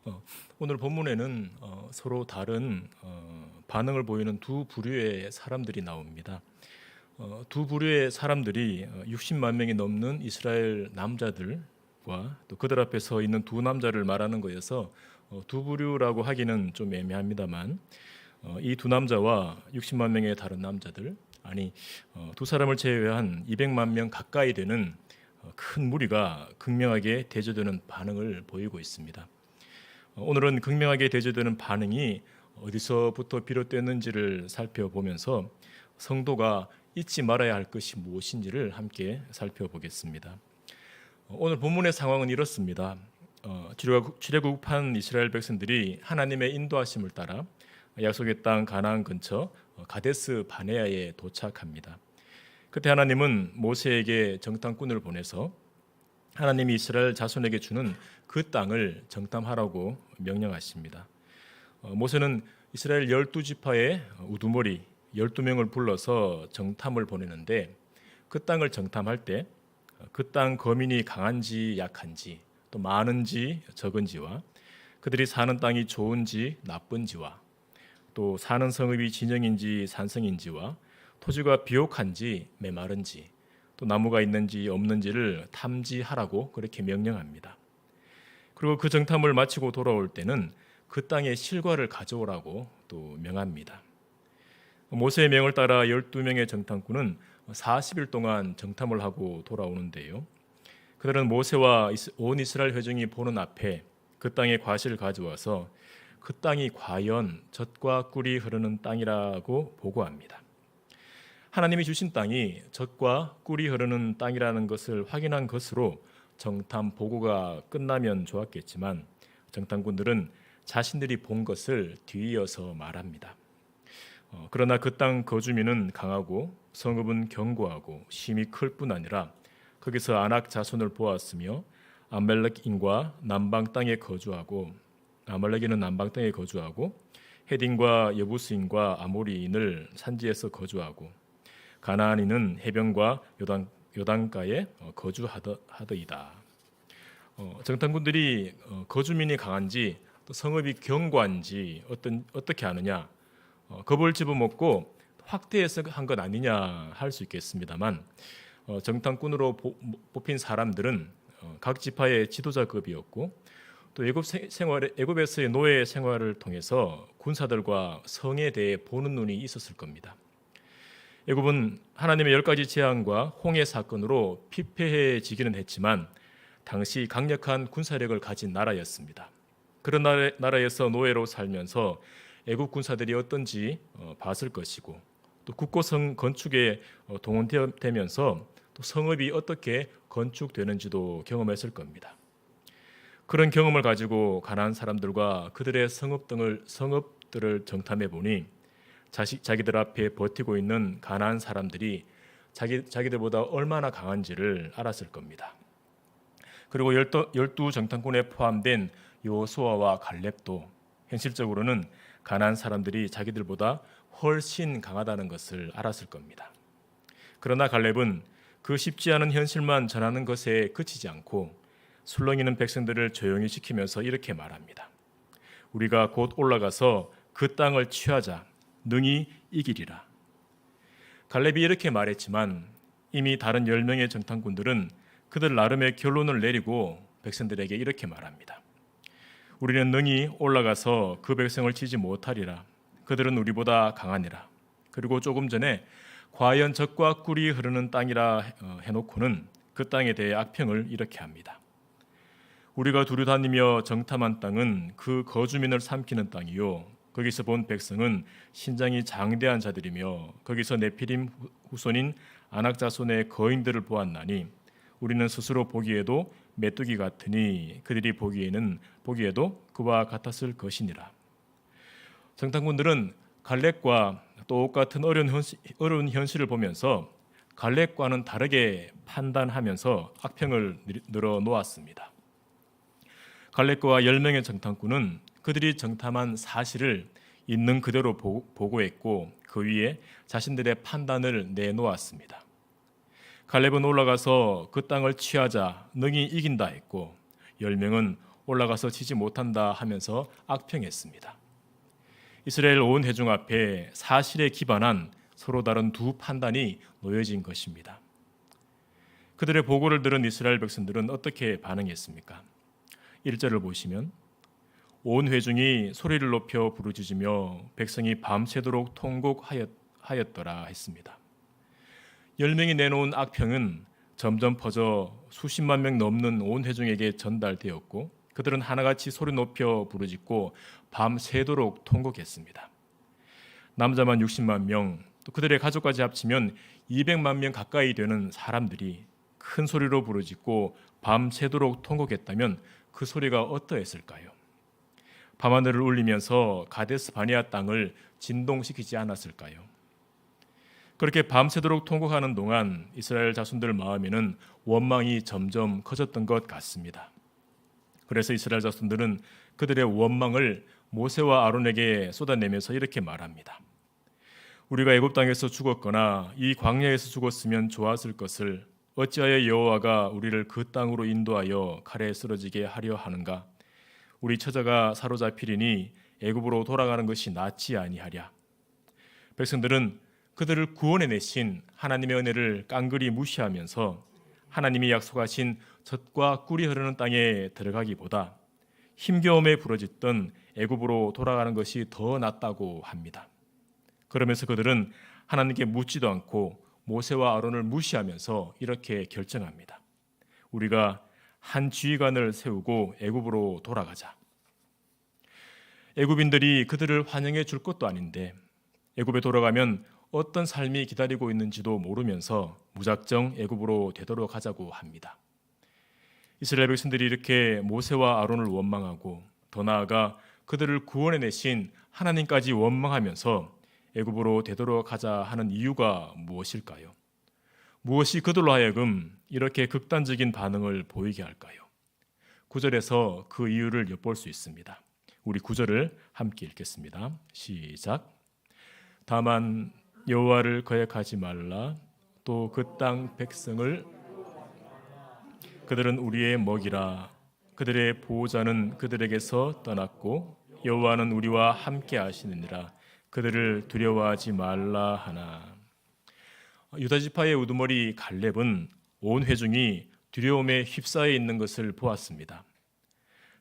어, 오늘 본문에는 서로 다른 반응을 보이는 두 부류의 사람들이 나옵니다. 두 부류의 사람들이 60만 명이 넘는 이스라엘 남자들과 또 그들 앞에 서 있는 두 남자를 말하는 거여서 두 부류라고 하기는 좀 애매합니다만 이 두 남자와 60만 명의 다른 남자들, 아니 두 사람을 제외한 200만 명 가까이 되는 큰 무리가 극명하게 대조되는 반응을 보이고 있습니다. 오늘은 극명하게 대조되는 반응이 어디서부터 비롯됐는지를 살펴보면서 성도가 잊지 말아야 할 것이 무엇인지를 함께 살펴보겠습니다. 오늘 본문의 상황은 이렇습니다. 출애굽한 이스라엘 백성들이 하나님의 인도하심을 따라 약속의 땅 가나안 근처 가데스 바네아에 도착합니다. 그때 하나님은 모세에게 정탐꾼을 보내서 하나님이 이스라엘 자손에게 주는 그 땅을 정탐하라고 명령하십니다. 모세는 이스라엘 12지파의 우두머리 12명을 불러서 정탐을 보내는데 그 땅을 정탐할 때 그 땅 거민이 강한지 약한지 또 많은지 적은지와 그들이 사는 땅이 좋은지 나쁜지와 또 사는 성읍이 진영인지 산성인지와 토지가 비옥한지 메마른지 또 나무가 있는지 없는지를 탐지하라고 그렇게 명령합니다. 그리고 그 정탐을 마치고 돌아올 때는 그 땅의 실과를 가져오라고 또 명합니다. 모세의 명을 따라 12명의 정탐꾼은 40일 동안 정탐을 하고 돌아오는데요. 그들은 모세와 온 이스라엘 회중이 보는 앞에 그 땅의 과실을 가져와서 그 땅이 과연 젖과 꿀이 흐르는 땅이라고 보고합니다. 하나님이 주신 땅이 젖과 꿀이 흐르는 땅이라는 것을 확인한 것으로 정탐 보고가 끝나면 좋았겠지만 정탐꾼들은 자신들이 본 것을 뒤이어서 말합니다. 그러나 그 땅 거주민은 강하고 성읍은 견고하고 힘이 클 뿐 아니라 거기서 아낙 자손을 보았으며 아말렉인과 남방 땅에 거주하고 아말렉인은 남방 땅에 거주하고 헤딘과 여부스인과 아모리인을 산지에서 거주하고 가나안인은 해변과 요단가에 거주하더이다. 정탐꾼들이 거주민이 강한지 또 성읍이 견고한지 어떻게 아느냐? 겁을 집어먹고 확대해서 한 것 아니냐 할 수 있겠습니다만 정탐꾼으로 뽑힌 사람들은 각 지파의 지도자급이었고 또 애굽에서의 노예 생활을 통해서 군사들과 성에 대해 보는 눈이 있었을 겁니다. 애굽은 하나님의 10가지 재앙과 홍해 사건으로 피폐해지기는 했지만 당시 강력한 군사력을 가진 나라였습니다. 그런 나라에서 노예로 살면서 애굽 군사들이 어떤지 봤을 것이고 또 국고성 건축에 동원되면서 또 성읍이 어떻게 건축되는지도 경험했을 겁니다. 그런 경험을 가지고 가나안 사람들과 그들의 성읍들을 정탐해 보니 자기들 앞에 버티고 있는 가나안 사람들이 자기들보다 얼마나 강한지를 알았을 겁니다. 그리고 12 정탐꾼에 포함된 여호수아와 갈렙도 현실적으로는 가나안 사람들이 자기들보다 훨씬 강하다는 것을 알았을 겁니다. 그러나 갈렙은 그 쉽지 않은 현실만 전하는 것에 그치지 않고 술렁이는 백성들을 조용히 시키면서 이렇게 말합니다. 우리가 곧 올라가서 그 땅을 취하자. 능히 이기리라. 갈렙이 이렇게 말했지만 이미 다른 10명의 정탐꾼들은 그들 나름의 결론을 내리고 백성들에게 이렇게 말합니다. 우리는 능히 올라가서 그 백성을 치지 못하리라. 그들은 우리보다 강하니라. 그리고 조금 전에 과연 젖과 꿀이 흐르는 땅이라 해놓고는 그 땅에 대해 악평을 이렇게 합니다. 우리가 두루 다니며 정탐한 땅은 그 거주민을 삼키는 땅이요 거기서 본 백성은 신장이 장대한 자들이며 거기서 네피림 후손인 아낙 자손의 거인들을 보았나니 우리는 스스로 보기에도 메뚜기 같으니 그들이 보기에도 그와 같았을 것이니라. 정탐꾼들은 갈렙과 똑같은 어려운 현실을 보면서 갈렙과는 다르게 판단하면서 악평을 늘어놓았습니다. 갈렙과 10명의 정탐꾼은 그들이 정탐한 사실을 있는 그대로 보고했고 그 위에 자신들의 판단을 내놓았습니다. 갈렙은 올라가서 그 땅을 취하자 능히 이긴다 했고 10명은 올라가서 치지 못한다 하면서 악평했습니다. 이스라엘 온 회중 앞에 사실에 기반한 서로 다른 두 판단이 놓여진 것입니다. 그들의 보고를 들은 이스라엘 백성들은 어떻게 반응했습니까? 1절을 보시면 온 회중이 소리를 높여 부르짖으며 백성이 밤새도록 통곡하였더라 했습니다. 10명이 내놓은 악평은 점점 퍼져 수십만 명 넘는 온 회중에게 전달되었고 그들은 하나같이 소리 높여 부르짖고 밤새도록 통곡했습니다. 남자만 60만 명, 또 그들의 가족까지 합치면 200만 명 가까이 되는 사람들이 큰 소리로 부르짖고 밤새도록 통곡했다면 그 소리가 어떠했을까요? 밤하늘을 울리면서 가데스 바네아 땅을 진동시키지 않았을까요? 그렇게 밤새도록 통곡하는 동안 이스라엘 자손들 마음에는 원망이 점점 커졌던 것 같습니다. 그래서 이스라엘 자손들은 그들의 원망을 모세와 아론에게 쏟아내면서 이렇게 말합니다. 우리가 애굽 땅에서 죽었거나 이 광야에서 죽었으면 좋았을 것을 어찌하여 여호와가 우리를 그 땅으로 인도하여 칼에 쓰러지게 하려 하는가? 우리 처자가 사로잡히리니 애굽으로 돌아가는 것이 낫지 아니하랴. 백성들은 그들을 구원해 내신 하나님의 은혜를 깡그리 무시하면서 하나님이 약속하신 젖과 꿀이 흐르는 땅에 들어가기보다 힘겨움에 부러졌던 애굽으로 돌아가는 것이 더 낫다고 합니다. 그러면서 그들은 하나님께 묻지도 않고 모세와 아론을 무시하면서 이렇게 결정합니다. 우리가 한 지휘관을 세우고 애굽으로 돌아가자. 애굽인들이 그들을 환영해 줄 것도 아닌데 애굽에 돌아가면 어떤 삶이 기다리고 있는지도 모르면서 무작정 애굽으로 되돌아가자고 합니다. 이스라엘 백성들이 이렇게 모세와 아론을 원망하고 더 나아가 그들을 구원해 내신 하나님까지 원망하면서 애굽으로 되돌아가자 하는 이유가 무엇일까요? 무엇이 그들로 하여금 이렇게 극단적인 반응을 보이게 할까요? 9절에서 그 이유를 엿볼 수 있습니다. 우리 9절을 함께 읽겠습니다. 시작. 다만 여호와를 거역하지 말라. 또 그 땅 백성을 그들은 우리의 먹이라. 그들의 보호자는 그들에게서 떠났고 여호와는 우리와 함께 하시느니라. 그들을 두려워하지 말라 하나. 유다 지파의 우두머리 갈렙은 온 회중이 두려움에 휩싸여 있는 것을 보았습니다.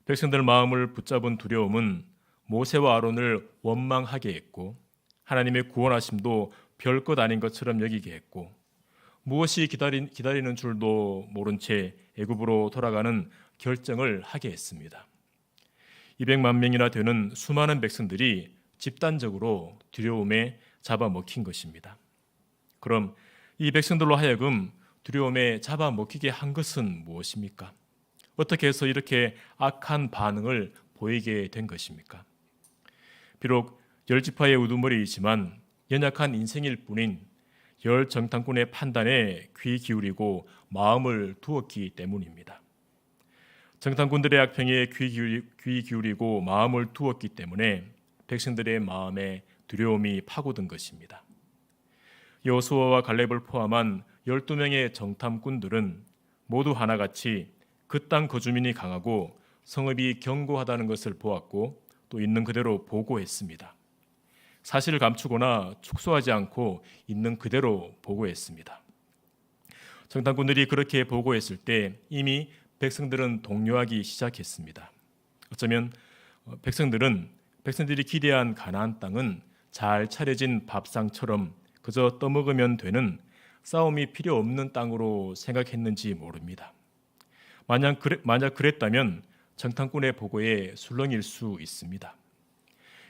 백성들 마음을 붙잡은 두려움은 모세와 아론을 원망하게 했고 하나님의 구원하심도 별것 아닌 것처럼 여기게 했고 무엇이 기다리는 줄도 모른 채 애굽으로 돌아가는 결정을 하게 했습니다. 200만 명이나 되는 수많은 백성들이 집단적으로 두려움에 잡아먹힌 것입니다. 그럼 이 백성들로 하여금 두려움에 잡아먹히게 한 것은 무엇입니까? 어떻게 해서 이렇게 악한 반응을 보이게 된 것입니까? 비록 10지파의 우두머리이지만 연약한 인생일 뿐인 10정탐꾼의 판단에 귀 기울이고 마음을 두었기 때문입니다. 정탐꾼들의 악평에 귀 기울이고 마음을 두었기 때문에 백성들의 마음에 두려움이 파고든 것입니다. 여호수아와 갈렙을 포함한 12명의 정탐꾼들은 모두 하나같이 그 땅 거주민이 강하고 성읍이 견고하다는 것을 보았고 또 있는 그대로 보고했습니다. 사실을 감추거나 축소하지 않고 있는 그대로 보고했습니다. 정탐꾼들이 그렇게 보고했을 때 이미 백성들은 동요하기 시작했습니다. 어쩌면 백성들이 기대한 가나안 땅은 잘 차려진 밥상처럼 그저 떠먹으면 되는 싸움이 필요 없는 땅으로 생각했는지 모릅니다. 만약 그랬다면 정탐꾼의 보고에 술렁일 수 있습니다.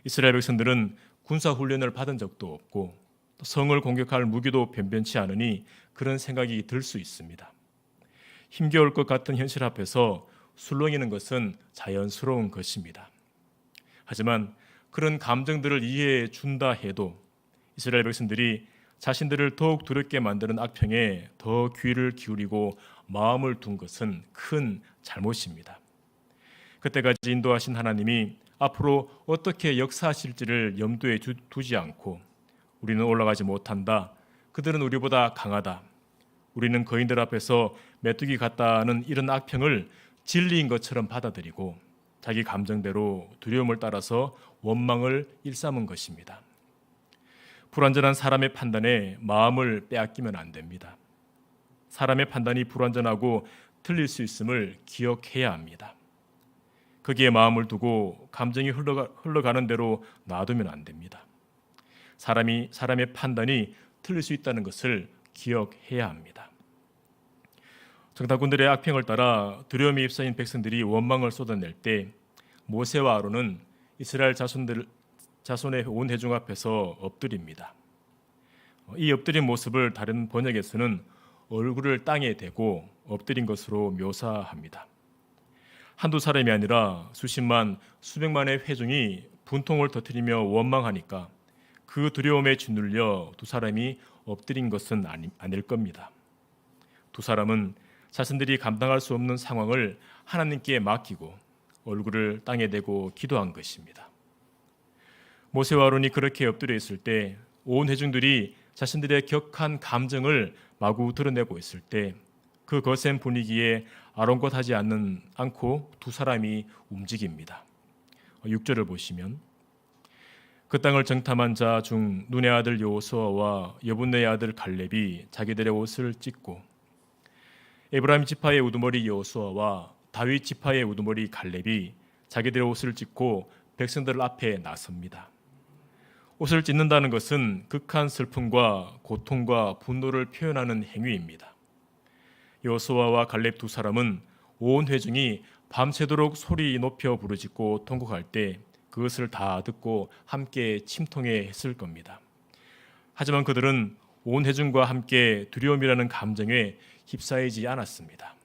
이스라엘 백성들은 군사훈련을 받은 적도 없고 성을 공격할 무기도 변변치 않으니 그런 생각이 들 수 있습니다. 힘겨울 것 같은 현실 앞에서 술렁이는 것은 자연스러운 것입니다. 하지만 그런 감정들을 이해해 준다 해도 이스라엘 백성들이 자신들을 더욱 두렵게 만드는 악평에 더 귀를 기울이고 마음을 둔 것은 큰 잘못입니다. 그때까지 인도하신 하나님이 앞으로 어떻게 역사하실지를 염두에 두지 않고 우리는 올라가지 못한다. 그들은 우리보다 강하다. 우리는 거인들 앞에서 메뚜기 같다는 이런 악평을 진리인 것처럼 받아들이고 자기 감정대로 두려움을 따라서 원망을 일삼은 것입니다. 불완전한 사람의 판단에 마음을 빼앗기면 안 됩니다. 사람의 판단이 불완전하고 틀릴 수 있음을 기억해야 합니다. 거기에 마음을 두고 감정이 흘러가는 대로 놔두면 안 됩니다. 사람의 판단이 틀릴 수 있다는 것을 기억해야 합니다. 정탐꾼들의 악평을 따라 두려움에 휩싸인 백성들이 원망을 쏟아낼 때 모세와 아론은 이스라엘 자손의 온 회중 앞에서 엎드립니다. 이 엎드린 모습을 다른 번역에서는 얼굴을 땅에 대고 엎드린 것으로 묘사합니다. 한두 사람이 아니라 수십만, 수백만의 회중이 분통을 터뜨리며 원망하니까 그 두려움에 짓눌려 두 사람이 엎드린 것은 아닐 겁니다. 두 사람은 자신들이 감당할 수 없는 상황을 하나님께 맡기고 얼굴을 땅에 대고 기도한 것입니다. 모세와 아론이 그렇게 엎드려 있을 때 온 회중들이 자신들의 격한 감정을 마구 드러내고 있을 때 그 거센 분위기에 아랑곳하지 않고 두 사람이 움직입니다. 6절을 보시면 그 땅을 정탐한 자 중 눈의 아들 여호수아와 여분네의 아들 갈렙이 자기들의 옷을 찢고 에브라임 지파의 우두머리 여호수아와 다윗 지파의 우두머리 갈렙이 자기들의 옷을 찢고 백성들 앞에 나섭니다. 옷을 찢는다는 것은 극한 슬픔과 고통과 분노를 표현하는 행위입니다. 여호수아와 갈렙 두 사람은 온 회중이 밤새도록 소리 높여 부르짖고 통곡할 때 그것을 다 듣고 함께 침통해 했을 겁니다. 하지만 그들은 온 회중과 함께 두려움이라는 감정에 휩싸이지 않았습니다.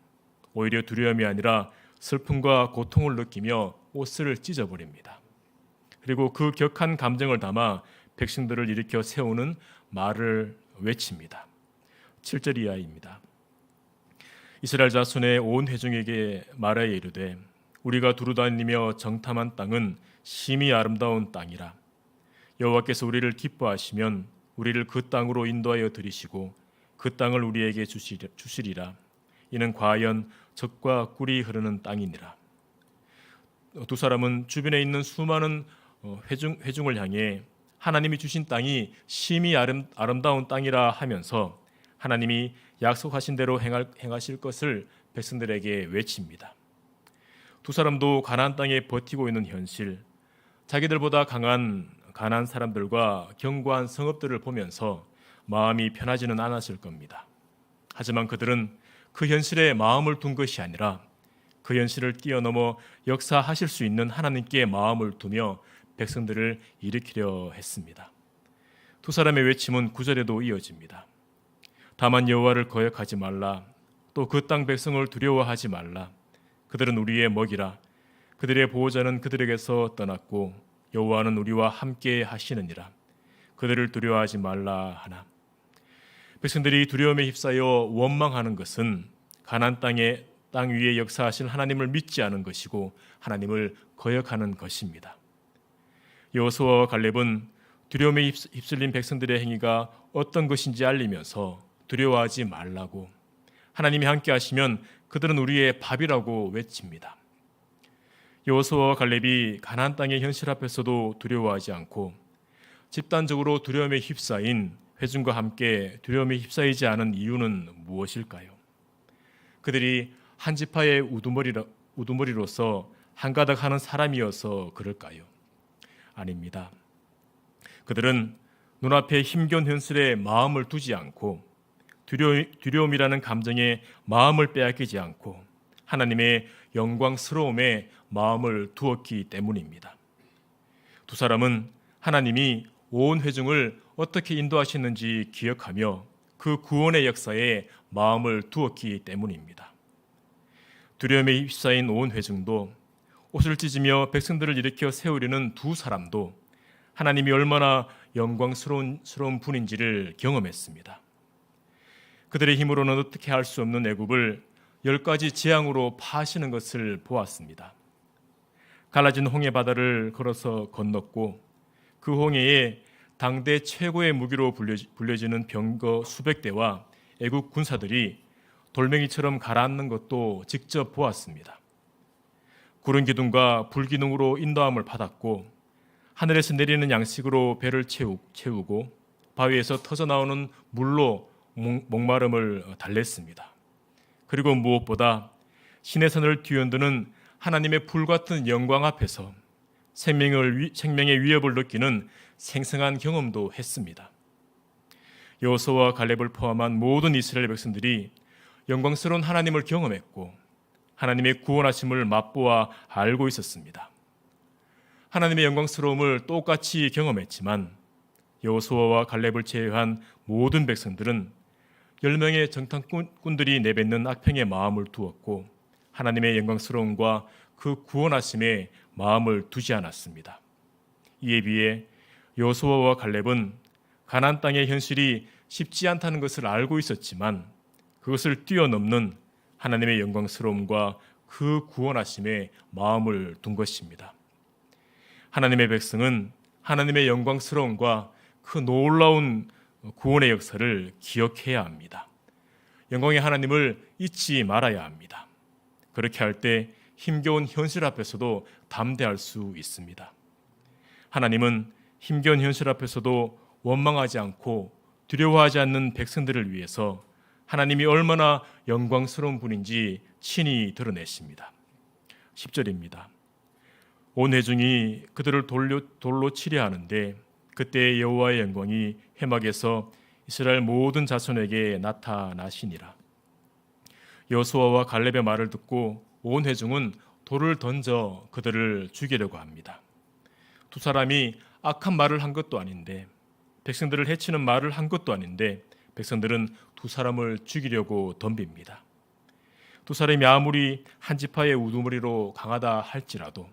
오히려 두려움이 아니라 슬픔과 고통을 느끼며 옷을 찢어버립니다. 그리고 그 격한 감정을 담아 백성들을 일으켜 세우는 말을 외칩니다. 7절 이하입니다. 이스라엘 자손의 온 회중에게 말하여 이르되 우리가 두루다니며 정탐한 땅은 심히 아름다운 땅이라. 여호와께서 우리를 기뻐하시면 우리를 그 땅으로 인도하여 들이시고 그 땅을 우리에게 주시리라. 이는 과연 젖과 꿀이 흐르는 땅이니라. 두 사람은 주변에 있는 수많은 회중을 향해 하나님이 주신 땅이 심히 아름다운 땅이라 하면서 하나님이 약속하신 대로 행하실 것을 백성들에게 외칩니다. 두 사람도 가나안 땅에 버티고 있는 현실, 자기들보다 강한 가나안 사람들과 견고한 성읍들을 보면서 마음이 편하지는 않았을 겁니다. 하지만 그들은 그 현실에 마음을 둔 것이 아니라 그 현실을 뛰어넘어 역사하실 수 있는 하나님께 마음을 두며 백성들을 일으키려 했습니다. 두 사람의 외침은 9절에도 이어집니다. 다만 여호와를 거역하지 말라. 또 그 땅 백성을 두려워하지 말라. 그들은 우리의 먹이라. 그들의 보호자는 그들에게서 떠났고 여호와는 우리와 함께 하시느니라. 그들을 두려워하지 말라 하나. 백성들이 두려움에 휩싸여 원망하는 것은 가나안 땅 위에 역사하신 하나님을 믿지 않은 것이고 하나님을 거역하는 것입니다. 여호수아와 갈렙은 두려움에 휩쓸린 백성들의 행위가 어떤 것인지 알리면서 두려워하지 말라고, 하나님이 함께 하시면 그들은 우리의 밥이라고 외칩니다. 여호수아와 갈렙이 가나안 땅의 현실 앞에서도 두려워하지 않고 집단적으로 두려움에 휩싸인 회중과 함께 두려움에 휩싸이지 않은 이유는 무엇일까요? 그들이 한 지파의 우두머리로서 한가닥 하는 사람이어서 그럴까요? 아닙니다. 그들은 눈앞에 힘겨운 현실에 마음을 두지 않고 두려움이라는 감정에 마음을 빼앗기지 않고 하나님의 영광스러움에 마음을 두었기 때문입니다. 두 사람은 하나님이 온 회중을 어떻게 인도하셨는지 기억하며 그 구원의 역사에 마음을 두었기 때문입니다. 두려움에 휩싸인 온 회중도 옷을 찢으며 백성들을 일으켜 세우려는 두 사람도 하나님이 얼마나 영광스러운 분인지를 경험했습니다. 그들의 힘으로는 어떻게 할 수 없는 애굽을 10가지 재앙으로 파하시는 것을 보았습니다. 갈라진 홍해 바다를 걸어서 건넜고 그 홍해에 당대 최고의 무기로 불려지는 병거 수백 대와 애국 군사들이 돌멩이처럼 가라앉는 것도 직접 보았습니다. 구름 기둥과 불 기둥으로 인도함을 받았고 하늘에서 내리는 양식으로 배를 채우고 바위에서 터져 나오는 물로 목마름을 달랬습니다. 그리고 무엇보다 신의 선을 뒤흔드는 하나님의 불같은 영광 앞에서 생명의 위협을 느끼는 생생한 경험도 했습니다. 여호수아와 갈렙을 포함한 모든 이스라엘 백성들이 영광스러운 하나님을 경험했고 하나님의 구원하심을 맛보아 알고 있었습니다. 하나님의 영광스러움을 똑같이 경험했지만 여호수아와 갈렙을 제외한 모든 백성들은 10명의 정탐꾼들이 내뱉는 악평의 마음을 두었고 하나님의 영광스러움과 그 구원하심에 마음을 두지 않았습니다. 이에 비해 여호수아와 갈렙은 가나안 땅의 현실이 쉽지 않다는 것을 알고 있었지만 그것을 뛰어넘는 하나님의 영광스러움과 그 구원하심에 마음을 둔 것입니다. 하나님의 백성은 하나님의 영광스러움과 그 놀라운 구원의 역사를 기억해야 합니다. 영광의 하나님을 잊지 말아야 합니다. 그렇게 할 때 힘겨운 현실 앞에서도 담대할 수 있습니다. 하나님은 힘겨운 현실 앞에서도 원망하지 않고 두려워하지 않는 백성들을 위해서 하나님이 얼마나 영광스러운 분인지 친히 드러내십니다. 10절입니다. 온 회중이 그들을 돌로 치려 하는데 그때 여호와의 영광이 회막에서 이스라엘 모든 자손에게 나타나시니라. 여호수아와 갈렙의 말을 듣고 온 회중은 돌을 던져 그들을 죽이려고 합니다. 두 사람이 악한 말을 한 것도 아닌데 백성들을 해치는 말을 한 것도 아닌데 백성들은 두 사람을 죽이려고 덤빕니다. 두 사람이 아무리 한 지파의 우두머리로 강하다 할지라도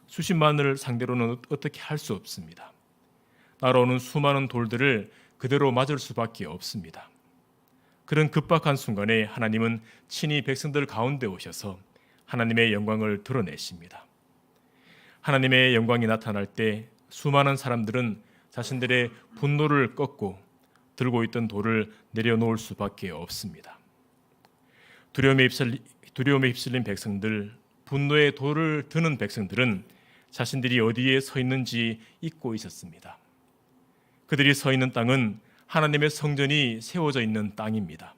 수십만을 상대로는 어떻게 할 수 없습니다. 날아오는 수많은 돌들을 그대로 맞을 수밖에 없습니다. 그런 급박한 순간에 하나님은 친히 백성들 가운데 오셔서 하나님의 영광을 드러내십니다. 하나님의 영광이 나타날 때 수많은 사람들은 자신들의 분노를 꺾고 들고 있던 돌을 내려놓을 수밖에 없습니다. 두려움에 휩쓸린 백성들, 분노의 돌을 드는 백성들은 자신들이 어디에 서 있는지 잊고 있었습니다. 그들이 서 있는 땅은 하나님의 성전이 세워져 있는 땅입니다.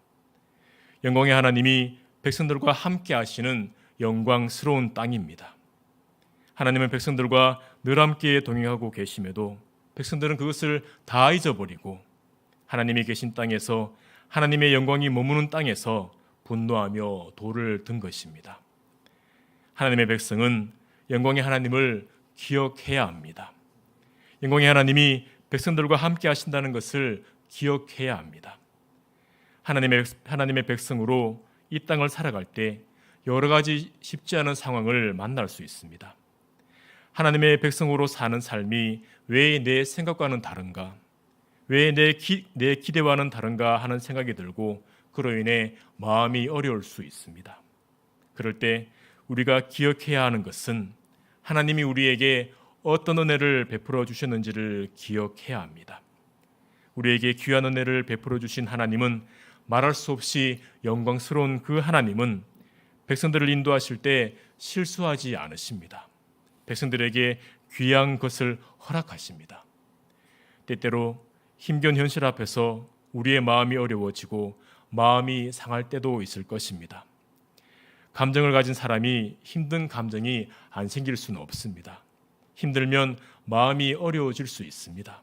영광의 하나님이 백성들과 함께 하시는 영광스러운 땅입니다. 하나님은 백성들과 늘 함께 동행하고 계심에도 백성들은 그것을 다 잊어버리고 하나님이 계신 땅에서 하나님의 영광이 머무는 땅에서 분노하며 돌을 든 것입니다. 하나님의 백성은 영광의 하나님을 기억해야 합니다. 영광의 하나님이 백성들과 함께 하신다는 것을 기억해야 합니다. 하나님의 백성으로 이 땅을 살아갈 때 여러 가지 쉽지 않은 상황을 만날 수 있습니다. 하나님의 백성으로 사는 삶이 왜 내 생각과는 다른가? 왜 내 기대와는 다른가 하는 생각이 들고 그로 인해 마음이 어려울 수 있습니다. 그럴 때 우리가 기억해야 하는 것은 하나님이 우리에게 어떤 은혜를 베풀어 주셨는지를 기억해야 합니다. 우리에게 귀한 은혜를 베풀어 주신 하나님은 말할 수 없이 영광스러운 그 하나님은 백성들을 인도하실 때 실수하지 않으십니다. 백성들에게 귀한 것을 허락하십니다. 때때로 힘겨운 현실 앞에서 우리의 마음이 어려워지고 마음이 상할 때도 있을 것입니다. 감정을 가진 사람이 힘든 감정이 안 생길 수는 없습니다. 힘들면 마음이 어려워질 수 있습니다.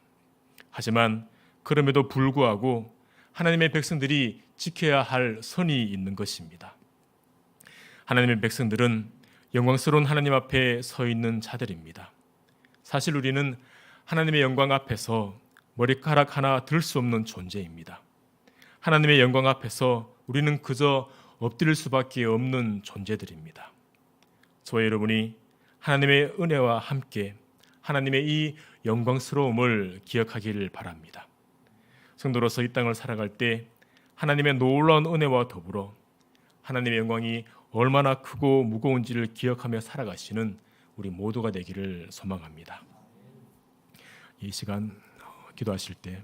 하지만 그럼에도 불구하고 하나님의 백성들이 지켜야 할 선이 있는 것입니다. 하나님의 백성들은 영광스러운 하나님 앞에 서 있는 자들입니다. 사실 우리는 하나님의 영광 앞에서 머리카락 하나 들 수 없는 존재입니다. 하나님의 영광 앞에서 우리는 그저 엎드릴 수밖에 없는 존재들입니다. 저와 여러분이 하나님의 은혜와 함께 하나님의 이 영광스러움을 기억하기를 바랍니다. 성도로서 이 땅을 살아갈 때 하나님의 놀라운 은혜와 더불어 하나님의 영광이 얼마나 크고 무거운지를 기억하며 살아가시는 우리 모두가 되기를 소망합니다. 이 시간 기도하실 때